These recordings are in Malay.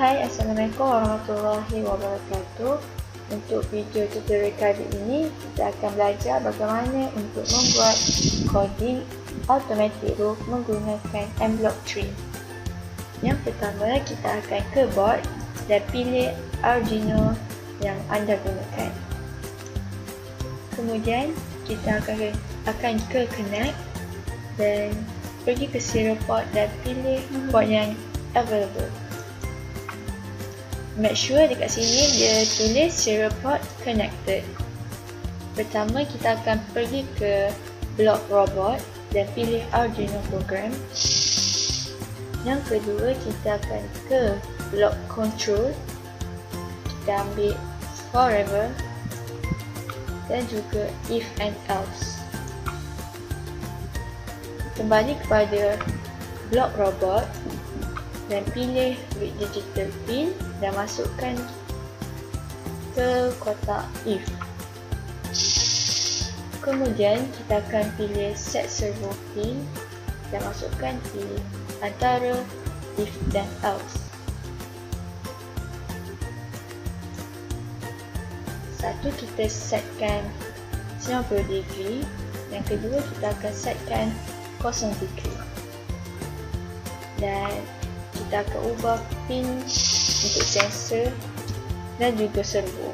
Hai, Assalamualaikum warahmatullahi wabarakatuh. Untuk video tutorial kali ini, kita akan belajar bagaimana untuk membuat coding automatic roof menggunakan mBlock tree. Yang pertama, kita akan ke board dan pilih Arduino yang anda gunakan. Kemudian, kita akan ke connect dan pergi ke serial port dan pilih port yang available. Make sure dekat sini dia tulis serial port connected. Pertama, kita akan pergi ke block robot dan pilih Arduino program. Yang kedua, kita akan ke block control. Kita ambil forever dan juga if and else. Kembali kepada block robot dan pilih with digital pin dan masukkan ke kotak if. Kemudian kita akan pilih set servo pin dan masukkan pilih antara if dan else. Satu, kita setkan 90 degree. Yang kedua, kita akan setkan 0 degree. Dan kita akan ubah pin untuk sensor dan juga servo.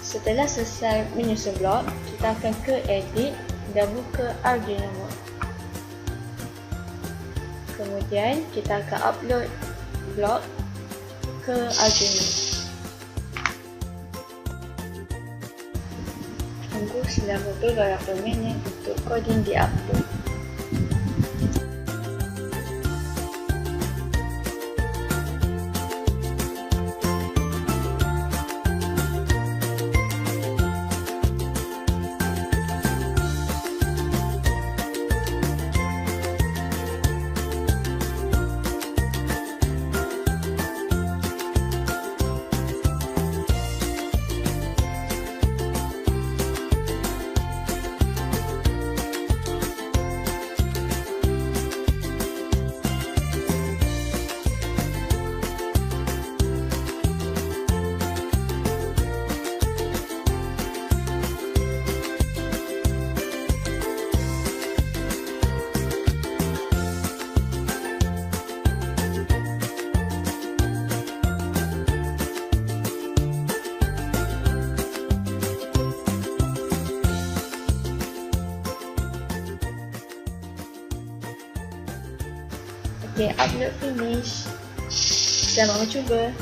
Setelah selesai menyusun blok, kita akan ke edit dan buka Arduino mode. Kemudian kita akan upload blok ke Arduino. Tunggu selama beberapa minit untuk coding di-upload. Okay, upload finish. Selamat mencuba.